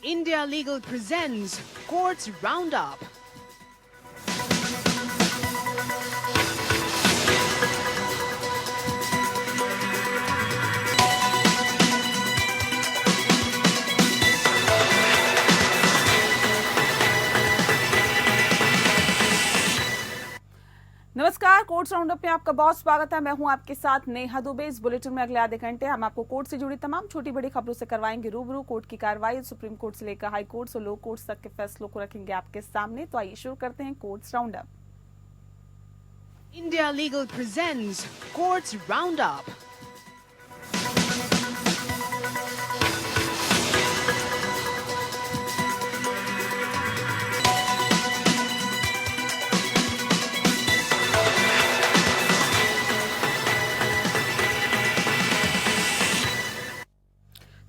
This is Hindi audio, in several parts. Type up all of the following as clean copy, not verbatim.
India Legal presents Courts Roundup. नमस्कार, कोर्ट्स राउंडअप में आपका बहुत स्वागत है। मैं हूं आपके साथ नेहा दुबे। इस बुलेटिन में अगले आधे घंटे हम आपको कोर्ट से जुड़ी तमाम छोटी बड़ी खबरों से करवाएंगे रूबरू। कोर्ट की कार्रवाई सुप्रीम कोर्ट से लेकर हाई कोर्ट और लो कोर्ट तक के फैसलों को रखेंगे आपके सामने। तो आइए शुरू करते हैं courts roundup. India Legal presents Courts Roundup.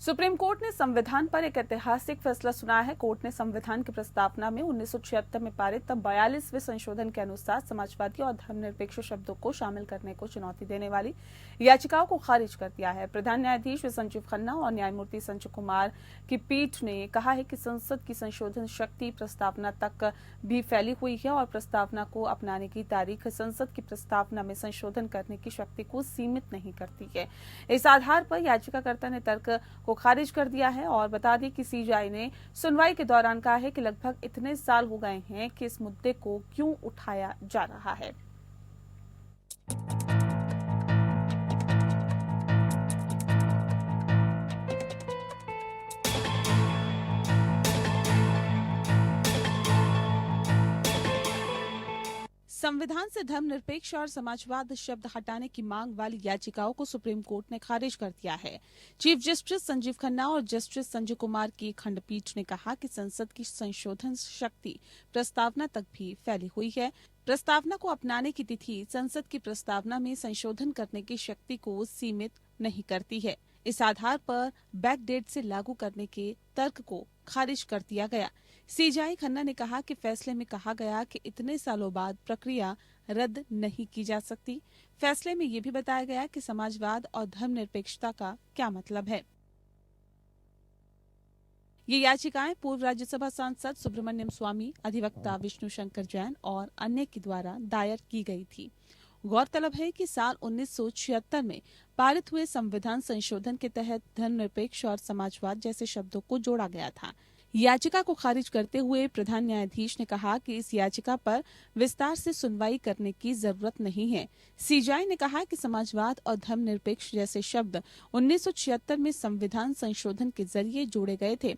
Supreme court ने संविधान पर एक ऐतिहासिक फैसला सुनाया है। कोर्ट ने संविधान की प्रस्तावना में 1976 में पारित 42वें संशोधन के अनुसार समाजवादी और धर्मनिरपेक्ष शब्दों को शामिल करने को चुनौती देने वाली याचिकाओं को खारिज कर दिया है। प्रधान न्यायाधीश संजीव खन्ना और न्यायमूर्ति संजय कुमार की पीठ ने कहा है कि संसद की संशोधन शक्ति प्रस्तावना तक भी फैली हुई है और प्रस्तावना को अपनाने की तारीख संसद की प्रस्तावना में संशोधन करने की शक्ति को सीमित नहीं करती है। इस आधार पर याचिकाकर्ता ने तर्क को खारिज कर दिया है और बता दें कि सीजेआई ने सुनवाई के दौरान कहा है कि लगभग इतने साल हो गए हैं कि इस मुद्दे को क्यों उठाया जा रहा है। संविधान से धर्मनिरपेक्ष और समाजवाद शब्द हटाने की मांग वाली याचिकाओं को सुप्रीम कोर्ट ने खारिज कर दिया है। चीफ जस्टिस संजीव खन्ना और जस्टिस संजय कुमार की खंडपीठ ने कहा कि संसद की संशोधन शक्ति प्रस्तावना तक भी फैली हुई है। प्रस्तावना को अपनाने की तिथि संसद की प्रस्तावना में संशोधन करने की शक्ति को सीमित नहीं करती है। इस आधार पर बैकडेट से लागू करने के तर्क को खारिज कर दिया गया। सीजेआई खन्ना ने कहा कि फैसले में कहा गया कि इतने सालों बाद प्रक्रिया रद्द नहीं की जा सकती। फैसले में ये भी बताया गया कि समाजवाद और धर्मनिरपेक्षता का क्या मतलब है। ये याचिकाएं पूर्व राज्यसभा सांसद सुब्रमण्यम स्वामी, अधिवक्ता विष्णु शंकर जैन और अन्य के द्वारा दायर की गई थी। गौरतलब है कि साल 1976 में पारित हुए संविधान संशोधन के तहत धर्मनिरपेक्ष और समाजवाद जैसे शब्दों को जोड़ा गया था। याचिका को खारिज करते हुए प्रधान न्यायाधीश ने कहा कि इस याचिका पर विस्तार से सुनवाई करने की जरूरत नहीं है। सीजेआई ने कहा कि समाजवाद और धर्मनिरपेक्ष जैसे शब्द 1976 में संविधान संशोधन के जरिए जोड़े गए थे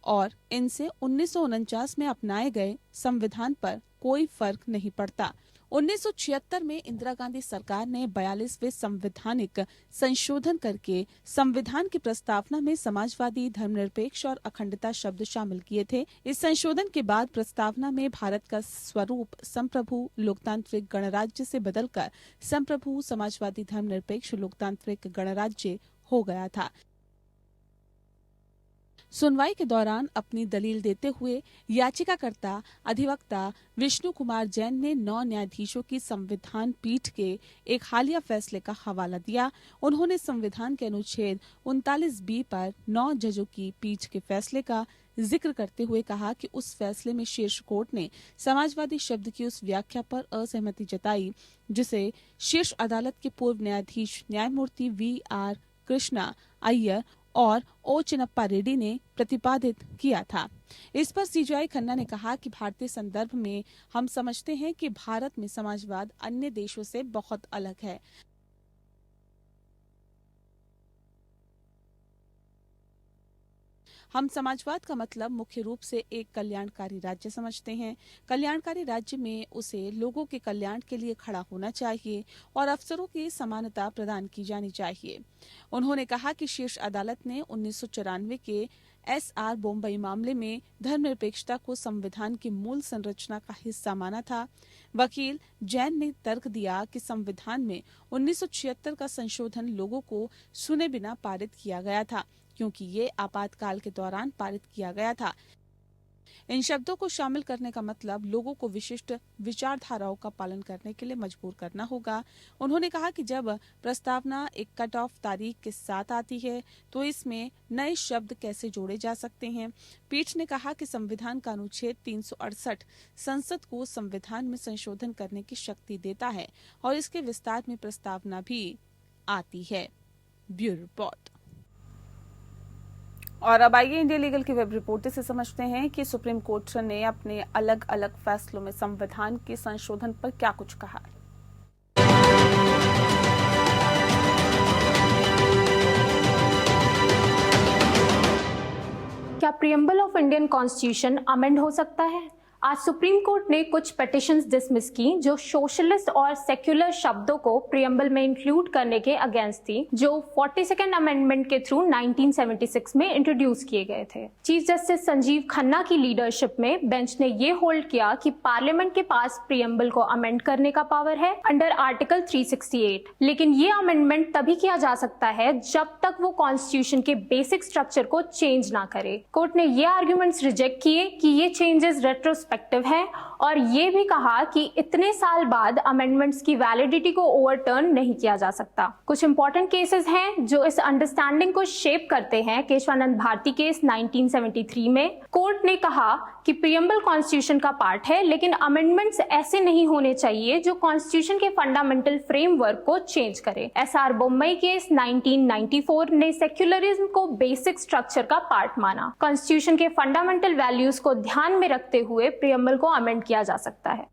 और इनसे 1949 में अपनाए गए संविधान पर कोई फर्क नहीं पड़ता। 1976 में इंदिरा गांधी सरकार ने 42वें संवैधानिक संशोधन करके संविधान की प्रस्तावना में समाजवादी, धर्मनिरपेक्ष और अखंडता शब्द शामिल किए थे। इस संशोधन के बाद प्रस्तावना में भारत का स्वरूप संप्रभु लोकतांत्रिक गणराज्य से बदलकर संप्रभु समाजवादी धर्मनिरपेक्ष लोकतांत्रिक गणराज्य हो गया था। सुनवाई के दौरान अपनी दलील देते हुए याचिकाकर्ता अधिवक्ता विष्णु कुमार जैन ने 9 न्यायाधीशों की संविधान पीठ के एक हालिया फैसले का हवाला दिया। उन्होंने संविधान के अनुच्छेद 39B पर 9 जजों की पीठ के फैसले का जिक्र करते हुए कहा कि उस फैसले में शीर्ष कोर्ट ने समाजवादी शब्द की उस व्याख्या पर असहमति जताई जिसे शीर्ष अदालत के पूर्व न्यायाधीश न्यायमूर्ति VR कृष्णा अय्यर और ओ चिन्नप्पा रेड्डी ने प्रतिपादित किया था। इस पर सीजेआई खन्ना ने कहा कि भारतीय संदर्भ में हम समझते हैं कि भारत में समाजवाद अन्य देशों से बहुत अलग है। हम समाजवाद का मतलब मुख्य रूप से एक कल्याणकारी राज्य समझते हैं। कल्याणकारी राज्य में उसे लोगों के कल्याण के लिए खड़ा होना चाहिए और अवसरों की समानता प्रदान की जानी चाहिए। उन्होंने कहा कि शीर्ष अदालत ने 1994 के SR बोम्बई मामले में धर्मनिरपेक्षता को संविधान की मूल संरचना का हिस्सा माना था। वकील जैन ने तर्क दिया कि संविधान में 1976 का संशोधन लोगों को सुने बिना पारित किया गया था क्योंकि ये आपातकाल के दौरान पारित किया गया था। इन शब्दों को शामिल करने का मतलब लोगों को विशिष्ट विचारधाराओं का पालन करने के लिए मजबूर करना होगा। उन्होंने कहा कि जब प्रस्तावना एक कट ऑफ तारीख के साथ आती है तो इसमें नए शब्द कैसे जोड़े जा सकते हैं। पीठ ने कहा कि संविधान का अनुच्छेद 368 संसद को संविधान में संशोधन करने की शक्ति देता है और इसके विस्तार में प्रस्तावना भी आती है। Bureau report. और अब आइए इंडिया लीगल की वेब रिपोर्ट से समझते हैं कि सुप्रीम कोर्ट ने अपने अलग अलग फैसलों में संविधान के संशोधन पर क्या कुछ कहा है। क्या preamble of Indian constitution amend हो सकता है? आज सुप्रीम कोर्ट ने कुछ पिटिशंस डिसमिस की जो सोशलिस्ट और सेक्युलर शब्दों को प्रियम्बल में इंक्लूड करने के अगेंस्ट थी, जो 42nd अमेंडमेंट के थ्रू 1976 में इंट्रोड्यूस किए गए थे। चीफ जस्टिस संजीव खन्ना की लीडरशिप में बेंच ने ये होल्ड किया कि पार्लियामेंट के पास प्रियम्बल को अमेंड करने का पावर है अंडर आर्टिकल 368, लेकिन ये अमेंडमेंट तभी किया जा सकता है जब तक वो कॉन्स्टिट्यूशन के बेसिक स्ट्रक्चर को चेंज ना करे। कोर्ट ने ये आर्ग्यूमेंट्स रिजेक्ट किए कि ये चेंजेस रेट्रोस्पेक्टिव है और ये भी कहा कि इतने साल बाद अमेंडमेंट्स की वैलिडिटी को ओवरटर्न नहीं किया जा सकता। कुछ इंपॉर्टेंट केसेस हैं जो इस अंडरस्टैंडिंग को शेप करते हैं। केशवानंद भारती केस 1973 में कोर्ट ने कहा कि प्रियम्बल कॉन्स्टिट्यूशन का पार्ट है, लेकिन अमेंडमेंट्स ऐसे नहीं होने चाहिए जो कॉन्स्टिट्यूशन के फंडामेंटल फ्रेमवर्क को चेंज करे। एसआर बोम्मई केस 1994 ने सेक्युलरिज्म को बेसिक स्ट्रक्चर का पार्ट माना। कॉन्स्टिट्यूशन के फंडामेंटल वैल्यूज को ध्यान में रखते हुए प्रियम्बल को अमेंड किया जा सकता है।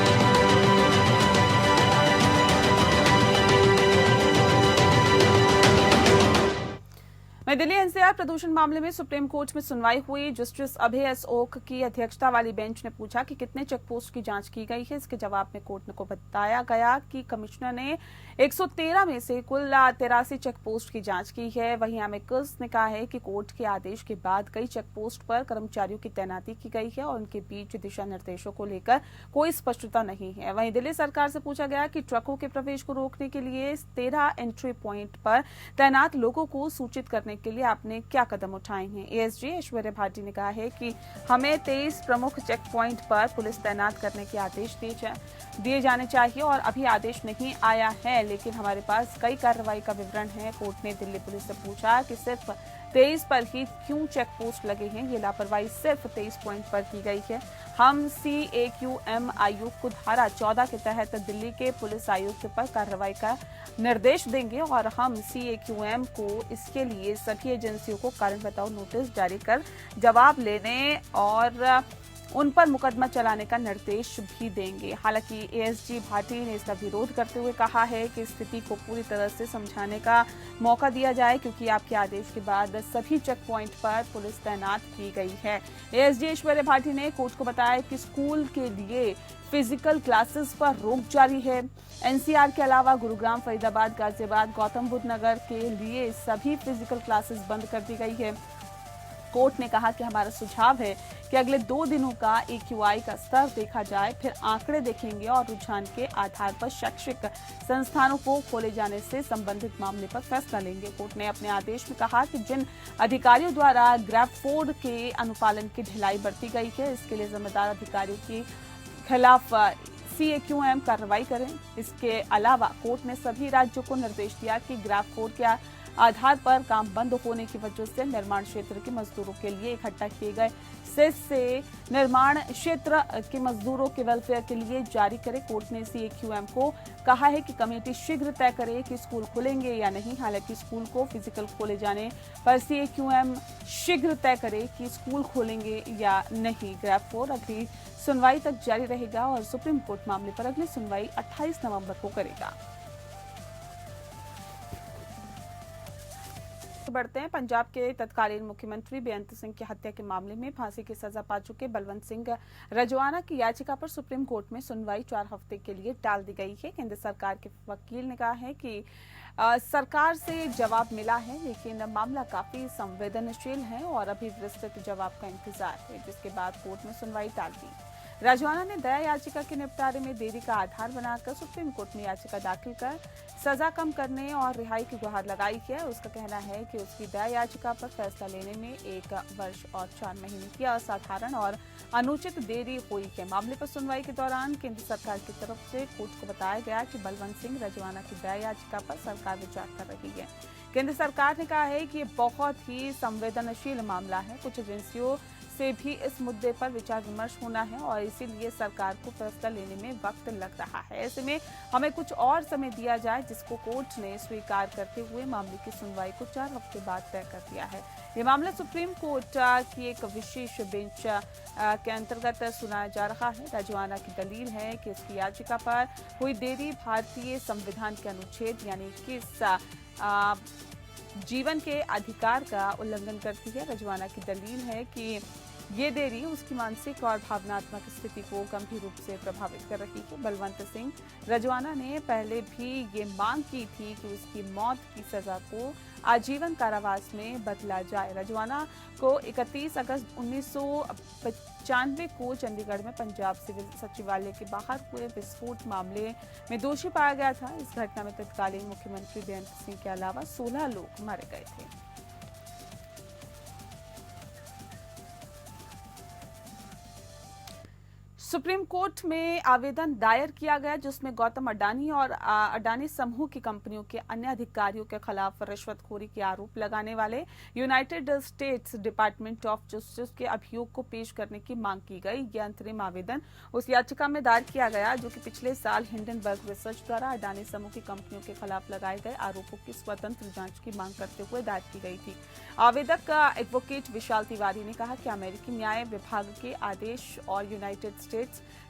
नई दिल्ली एनसीआर प्रदूषण मामले में सुप्रीम कोर्ट में सुनवाई हुई। जस्टिस अभय एस ओक की अध्यक्षता वाली बेंच ने पूछा कि कितने चेकपोस्ट की जांच की गई है। इसके जवाब में कोर्ट को बताया गया कि कमिश्नर ने 113 में से कुल 83 चेकपोस्ट की जांच की है। वहीं एमिकस ने कहा है कि कोर्ट के आदेश के बाद कई चेकपोस्ट पर कर्मचारियों की तैनाती की गई है और उनके बीच दिशा निर्देशों को लेकर कोई स्पष्टता नहीं है। वहीं दिल्ली सरकार से पूछा गया कि ट्रकों के प्रवेश को रोकने के लिए 13 एंट्री प्वाइंट पर तैनात लोगों को सूचित करने के लिए आपने क्या कदम उठाए हैं। एएसजी ऐश्वर्या भाटी ने कहा है कि हमें 23 प्रमुख चेक पॉइंट पर पुलिस तैनात करने के आदेश दिए जाने चाहिए और अभी आदेश नहीं आया है, लेकिन हमारे पास कई कार्रवाई का विवरण है। कोर्ट ने दिल्ली पुलिस से पूछा कि सिर्फ 23 पर ही क्यों चेक पोस्ट लगे हैं। ये लापरवाही सिर्फ 23 पॉइंट पर की गई है। हम CAQM आयुक्त को धारा 14 के तहत दिल्ली के पुलिस आयुक्त पर कार्रवाई का निर्देश देंगे और हम CAQM को इसके लिए सभी एजेंसियों को कारण बताओ नोटिस जारी कर जवाब लेने और उन पर मुकदमा चलाने का निर्देश भी देंगे। हालांकि एएसजी भाटी ने इसका विरोध करते हुए कहा है कि स्थिति को पूरी तरह से समझाने का मौका दिया जाए, क्योंकि आपके आदेश के बाद सभी चेक पॉइंट पर पुलिस तैनात की गई है। एएसजी ऐश्वर्या भाटी ने कोर्ट को बताया कि स्कूल के लिए फिजिकल क्लासेस पर रोक जारी है। एनसीआर के अलावा गुरुग्राम, फरीदाबाद, गाजियाबाद, गौतम बुद्ध नगर के लिए सभी फिजिकल क्लासेस बंद कर दी गई है। कोर्ट ने कहा कि हमारा सुझाव है कि अगले 2 दिनों का AQI का स्तर देखा जाए, फिर आंकड़े देखेंगे और रुझान के आधार पर शैक्षिक संस्थानों को खोले जाने से संबंधित मामले पर फैसला लेंगे। कोर्ट ने अपने आदेश में कहा कि जिन अधिकारियों द्वारा ग्रैफोर्ड के अनुपालन की ढिलाई बरती गई है, इसके लिए जिम्मेदार अधिकारियों के खिलाफ CAQM कार्रवाई करें। इसके अलावा कोर्ट ने सभी राज्यों को निर्देश दिया कि ग्रैफोर्ड के आधार पर काम बंद होने की वजह से निर्माण क्षेत्र के मजदूरों के लिए इकट्ठा किए गए सेस से निर्माण क्षेत्र के मजदूरों के वेलफेयर के लिए जारी करे। कोर्ट ने CAQM को कहा है कि कमेटी शीघ्र तय करे कि स्कूल खुलेंगे या नहीं। हालांकि स्कूल को फिजिकल खोले जाने पर CAQM शीघ्र तय करे कि स्कूल खोलेंगे या नहीं। ग्रैफोर्ड अगली सुनवाई तक जारी रहेगा और सुप्रीम कोर्ट मामले पर अगली सुनवाई 28 नवंबर को करेगा। बढ़ते हैं। पंजाब के तत्कालीन मुख्यमंत्री बेअंत सिंह की हत्या के मामले में फांसी की सजा पा चुके बलवंत सिंह रजवाना की याचिका पर सुप्रीम कोर्ट में सुनवाई 4 हफ्ते के लिए टाल दी गई है। केंद्र सरकार के वकील ने कहा है कि सरकार से जवाब मिला है, लेकिन मामला काफी संवेदनशील है और अभी विस्तृत जवाब का इंतजार है, जिसके बाद कोर्ट में सुनवाई टाल दी। राजवाना ने दया याचिका के निपटारे में देरी का आधार बनाकर सुप्रीम कोर्ट में याचिका दाखिल कर सजा कम करने और रिहाई की गुहार लगाई है। उसका कहना है कि उसकी दया याचिका पर फैसला लेने में 1 वर्ष और 4 महीने की असाधारण और अनुचित देरी हुई है। मामले पर सुनवाई के दौरान केंद्र सरकार की तरफ से कोर्ट को बताया गया कि बलवंत सिंह रजवाना की दया याचिका पर सरकार विचार कर रही है। केंद्र सरकार ने कहा है कि ये बहुत ही संवेदनशील मामला है। कुछ एजेंसियों से भी इस मुद्दे पर विचार विमर्श होना है और इसीलिए सरकार को फैसला लेने में वक्त लग रहा है। ऐसे में हमें कुछ और समय दिया जाए, जिसको कोर्ट ने स्वीकार करते हुए मामले की सुनवाई को 4 हफ्ते बाद तय कर दिया है। ये मामला सुप्रीम कोर्ट की एक विशेष बेंच के अंतर्गत सुनाया जा रहा है। रजवाना की दलील है कि इसकी याचिका पर हुई देरी भारतीय संविधान के अनुच्छेद यानी 21 जीवन के अधिकार का उल्लंघन करती है। रजवाना की दलील है कि ये देरी उसकी मानसिक और भावनात्मक स्थिति को गंभीर रूप से प्रभावित कर रही है। बलवंत सिंह रजवाना ने पहले भी ये मांग की थी कि उसकी मौत की सजा को आजीवन कारावास में बदला जाए। रजवाना को 31 अगस्त 1995 को चंडीगढ़ में पंजाब सिविल सचिवालय के बाहर हुए विस्फोट मामले में दोषी पाया गया था। इस घटना में तत्कालीन मुख्यमंत्री बेअंत सिंह के अलावा 16 लोग मारे गए थे। सुप्रीम कोर्ट में आवेदन दायर किया गया, जिसमें गौतम अडानी और अडानी समूह की कंपनियों के अन्य अधिकारियों के खिलाफ रिश्वतखोरी के आरोप लगाने वाले United states department of justice के अभियोग को पेश करने की मांग की गई। यह अंतरिम आवेदन उस याचिका में दायर किया गया जो कि पिछले साल हिंडनबर्ग रिसर्च द्वारा अडानी समूह की कंपनियों के खिलाफ लगाए गए आरोपों की स्वतंत्र जांच की मांग करते हुए दायर की गई थी। आवेदक एडवोकेट विशाल तिवारी ने कहा कि अमेरिकी न्याय विभाग के आदेश और United states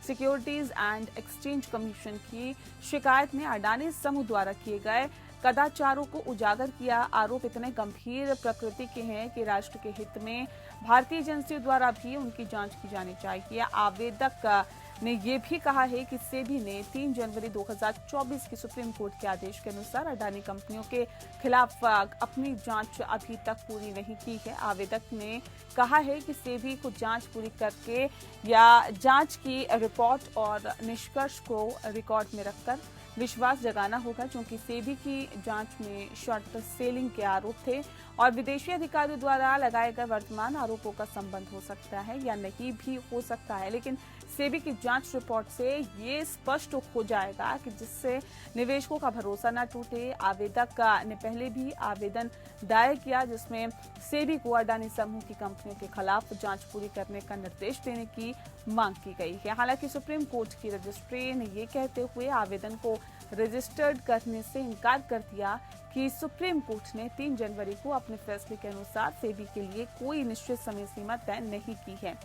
securities and exchange commission की शिकायत में अडानी समूह द्वारा किए गए कदाचारों को उजागर किया। आरोप इतने गंभीर प्रकृति के हैं कि राष्ट्र के हित में भारतीय एजेंसियों द्वारा भी उनकी जांच की जानी चाहिए। आवेदक ने यह भी कहा है कि सेबी ने 3 जनवरी 2024 की सुप्रीम कोर्ट के आदेश के अनुसार अडानी कंपनियों के खिलाफ अपनी जांच अभी तक पूरी नहीं की है। आवेदक ने कहा है कि सेबी को जांच पूरी करके या जांच की रिपोर्ट और निष्कर्ष को रिकॉर्ड में रखकर विश्वास जगाना होगा, क्योंकि सेबी की जांच में शॉर्ट सेलिंग के आरोप थे और विदेशी अधिकारियों द्वारा लगाए गए वर्तमान आरोपों का संबंध हो सकता है या नहीं भी हो सकता है। लेकिन सेबी की जांच रिपोर्ट से ये स्पष्ट हो जाएगा कि जिससे निवेशकों का भरोसा न टूटे। आवेदक ने पहले भी आवेदन दायर किया जिसमें सेबी को अडानी समूह की कंपनियों के खिलाफ जांच पूरी करने का निर्देश देने की मांग की गई है। हालांकि सुप्रीम कोर्ट की रजिस्ट्री ने ये कहते हुए आवेदन को रजिस्टर्ड करने से इनकार कर दिया कि सुप्रीम कोर्ट ने 3 जनवरी को अपने फैसले के अनुसार सेबी के लिए कोई निश्चित समय सीमा तय नहीं की है।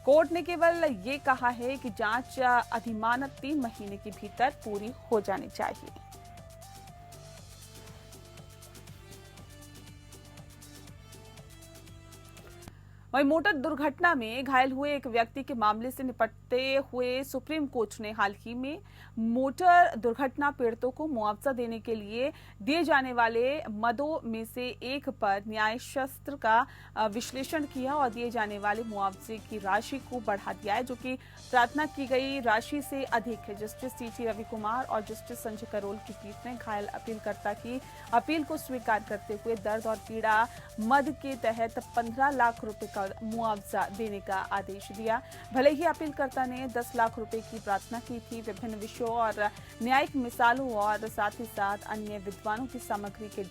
कोर्ट ने केवल ये कहा है कि जांच अधिमानत 3 महीने के भीतर पूरी हो जानी चाहिए। वहीं मोटर दुर्घटना में घायल हुए एक व्यक्ति के मामले से निपटते हुए सुप्रीम कोर्ट ने हाल ही में मोटर दुर्घटना पीड़ितों को मुआवजा देने के लिए दिए जाने वाले मदों में से एक पर न्याय शास्त्र का विश्लेषण किया और दिए जाने वाले मुआवजे की राशि को बढ़ा दिया है, जो कि प्रार्थना की गई राशि से अधिक है। जस्टिस सीटी रवि कुमार और जस्टिस संजय करोल की पीठ ने घायल अपीलकर्ता की अपील को स्वीकार करते हुए दर्द और पीड़ा मद के तहत 15 लाख रुपए का मुआवजा देने का आदेश दिया। भले ही अपीलकर्ता ने 10 लाख रुपए की प्रार्थना की थी, विभिन्न विषयों और न्यायिक मिसालों और साथ ही साथ अन्य विद्वानों की सामग्री के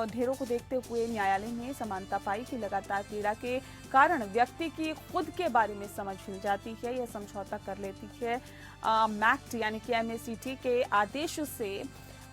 ढेरों को देखते हुए न्यायालय ने समानता पाई कि लगातार पीड़ा के कारण व्यक्ति की खुद के बारे में समझ हिल जाती है, यह समझौता कर लेती है। मैक्ट यानी कि MACT के आदेश से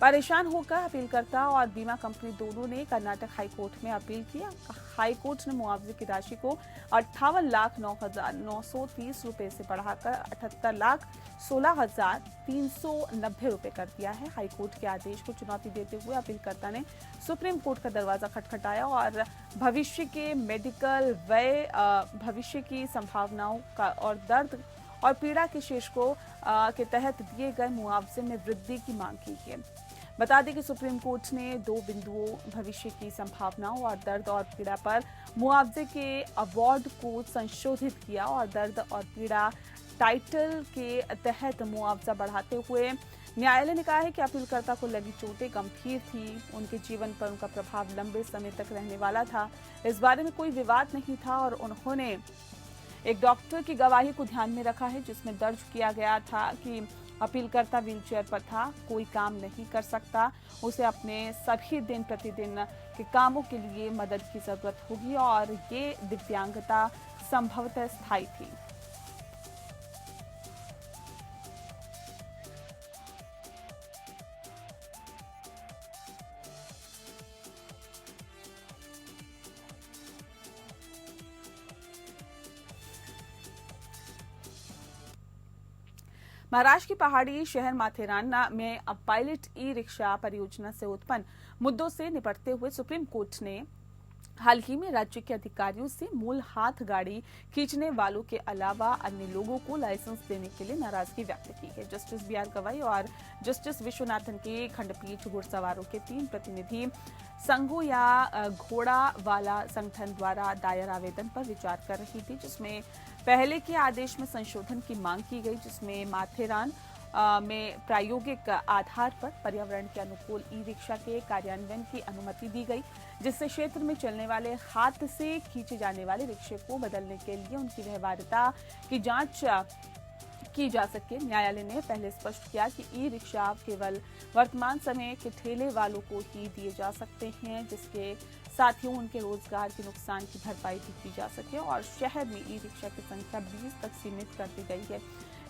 परेशान होकर अपीलकर्ता और बीमा कंपनी दोनों ने कर्नाटक हाईकोर्ट में अपील किया। हाईकोर्ट ने मुआवजे की राशि को 58,09,930 रुपए से बढ़ाकर 78,16,390 रुपए कर दिया है। हाईकोर्ट के आदेश को चुनौती देते हुए अपीलकर्ता ने सुप्रीम कोर्ट का दरवाजा खटखटाया और भविष्य के मेडिकल व्यय, भविष्य की संभावनाओं का और दर्द और पीड़ा के शेष को के तहत दिए गए मुआवजे में वृद्धि की मांग की है। बता दें कि सुप्रीम कोर्ट ने 2 बिंदुओं भविष्य की संभावनाओं और दर्द और पीड़ा पर मुआवजे के अवार्ड को संशोधित किया और दर्द और पीड़ा टाइटल के तहत मुआवजा बढ़ाते हुए न्यायालय ने कहा है कि अपीलकर्ता को लगी चोटें गंभीर थी, उनके जीवन पर उनका प्रभाव लंबे समय तक रहने वाला था, इस बारे में कोई विवाद नहीं था और उन्होंने एक डॉक्टर की गवाही को ध्यान में रखा है जिसमें दर्ज किया गया था कि अपीलकर्ता व्हीलचेयर पर था, कोई काम नहीं कर सकता, उसे अपने सभी दिन प्रतिदिन के कामों के लिए मदद की जरूरत होगी और ये दिव्यांगता संभवतः स्थायी थी। महाराष्ट्र की पहाड़ी शहर माथेरान में अब पायलट ई रिक्शा परियोजना से उत्पन्न मुद्दों से निपटते हुए सुप्रीम कोर्ट ने हाल ही में राज्य के अधिकारियों से मूल हाथ गाड़ी खींचने वालों के अलावा अन्य लोगों को लाइसेंस देने के लिए नाराजगी व्यक्त की है। Justice B R. गवाई और जस्टिस विश्वनाथन की खंडपीठ घुड़सवारों के 3 प्रतिनिधि संघों या घोड़ा वाला संगठन द्वारा दायर आवेदन पर विचार कर रही थी, जिसमें पहले के आदेश में संशोधन की मांग की गई, जिसमें माथेरान में प्रायोगिक आधार पर पर्यावरण के अनुकूल ई रिक्शा के कार्यान्वयन की अनुमति दी गई, जिससे क्षेत्र में चलने वाले हाथ से खींचे जाने वाले रिक्शे को बदलने के लिए उनकी व्यवहार्यता की जांच की जा सके। न्यायालय ने पहले स्पष्ट किया कि ई रिक्शा केवल वर्तमान समय के ठेले वालों को ही दिए जा सकते हैं, जिसके साथ ही उनके रोजगार के नुकसान की भरपाई भी की जा सके और शहर में ई रिक्शा की संख्या 20 तक सीमित कर दी गई है।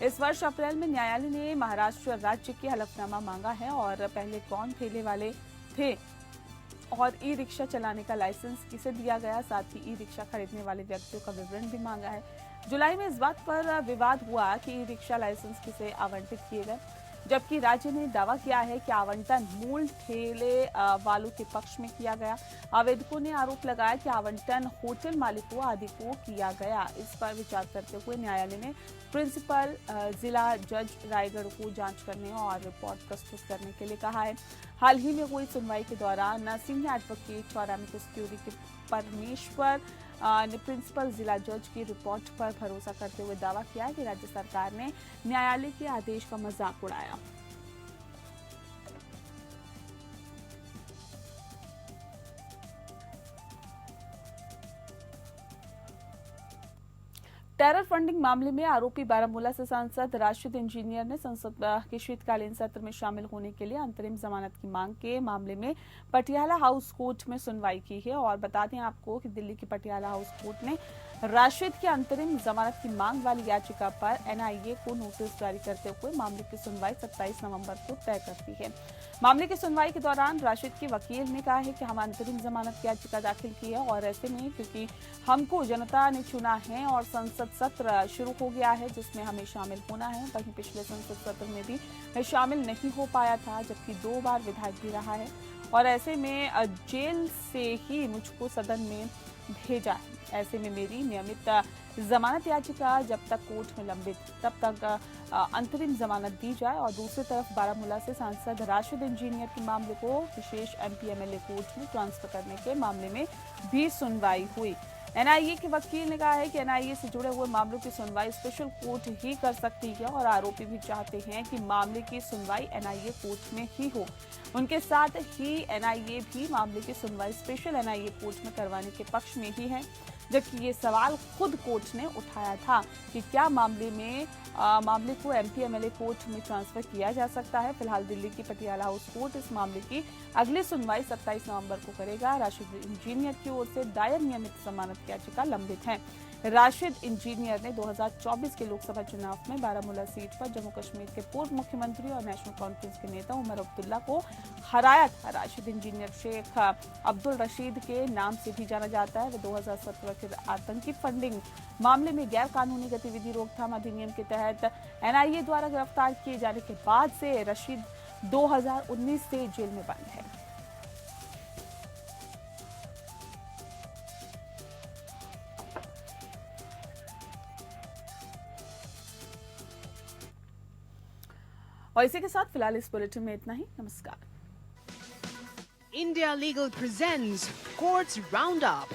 इस वर्ष अप्रैल में न्यायालय ने महाराष्ट्र राज्य के हलफनामा मांगा है और पहले कौन ठेले वाले थे और ई रिक्शा चलाने का लाइसेंस किसे दिया गया, साथ ही ई रिक्शा खरीदने वाले व्यक्तियों का विवरण भी मांगा है। जुलाई में इस बात पर विवाद हुआ कि ई रिक्शा लाइसेंस किसे आवंटित किए गए, जबकि राज्य ने दावा किया है कि आवंटन मूल ठेले वालों के पक्ष में किया गया। आवेदकों ने आरोप लगाया कि आवंटन होटल मालिकों आदि को किया गया। इस पर विचार करते हुए न्यायालय ने प्रिंसिपल जिला जज रायगढ़ को जांच करने और रिपोर्ट प्रस्तुत करने के लिए कहा है। हाल ही में हुई सुनवाई के दौरान सीनियर एडवोकेट चौरामी कस्तूरी के परमेश्वर ने प्रिंसिपल जिला जज की रिपोर्ट पर भरोसा करते हुए दावा किया कि राज्य सरकार ने न्यायालय के आदेश का मजाक उड़ाया। टेरर फंडिंग मामले में आरोपी बारामूला से सांसद राशिद इंजीनियर ने संसद के शीतकालीन सत्र में शामिल होने के लिए अंतरिम जमानत की मांग के मामले में पटियाला हाउस कोर्ट में सुनवाई की है। और बता दें आपको कि दिल्ली की पटियाला हाउस कोर्ट ने राशिद की अंतरिम जमानत की मांग वाली याचिका पर एनआईए को नोटिस जारी करते हुए मामले की सुनवाई 27 नवंबर को तय कर दी है। मामले की सुनवाई के दौरान राशिद के वकील ने कहा है कि हम अंतरिम जमानत की याचिका दाखिल की है और ऐसे में क्योंकि हमको जनता ने चुना है और संसद सत्र शुरू हो गया है जिसमें हमें शामिल होना है, वहीं पिछले संसद सत्र में भी मैं शामिल नहीं हो पाया था, जबकि 2 बार विधायक भी रहा है और ऐसे में जेल से ही मुझको सदन में भेजा है। ऐसे में मेरी नियमित जमानत याचिका जब तक कोर्ट में लंबित तब तक अंतरिम जमानत दी जाए। और दूसरी तरफ बारामूला से सांसद राशिद इंजीनियर के मामले को विशेष एमपीएमएलए कोर्ट में ट्रांसफर करने के मामले में भी सुनवाई हुई। एनआईए के वकील ने कहा है कि एनआईए से जुड़े हुए मामलों की सुनवाई स्पेशल कोर्ट ही कर सकती है और आरोपी भी चाहते हैं कि मामले की सुनवाई एनआईए कोर्ट में ही हो। उनके साथ ही एनआईए भी मामले की सुनवाई स्पेशल एनआईए कोर्ट में करवाने के पक्ष में ही है, जबकि ये सवाल खुद कोर्ट ने उठाया था कि क्या मामले को एमपीएमएलए कोर्ट में ट्रांसफर किया जा सकता है। फिलहाल दिल्ली की पटियाला हाउस कोर्ट इस मामले की अगली सुनवाई 27 नवंबर को करेगा। राशिद इंजीनियर की ओर से दायर नियमित जमानत याचिका लंबित है। राशिद इंजीनियर ने 2024 के लोकसभा चुनाव में बारामूला सीट पर जम्मू कश्मीर के पूर्व मुख्यमंत्री और नेशनल कॉन्फ्रेंस के नेता उमर अब्दुल्ला को हराया था। राशिद इंजीनियर शेख अब्दुल रशीद के नाम से भी जाना जाता है। वह 2017 के आतंकी फंडिंग मामले में गैर कानूनी गतिविधि रोकथाम अधिनियम के तहत एनआईए द्वारा गिरफ्तार किए जाने के बाद से रशीद 2019 से जेल में बंद है। और इसी के साथ फिलहाल इस बुलेटिन में इतना ही। नमस्कार। India Legal presents Courts Roundup.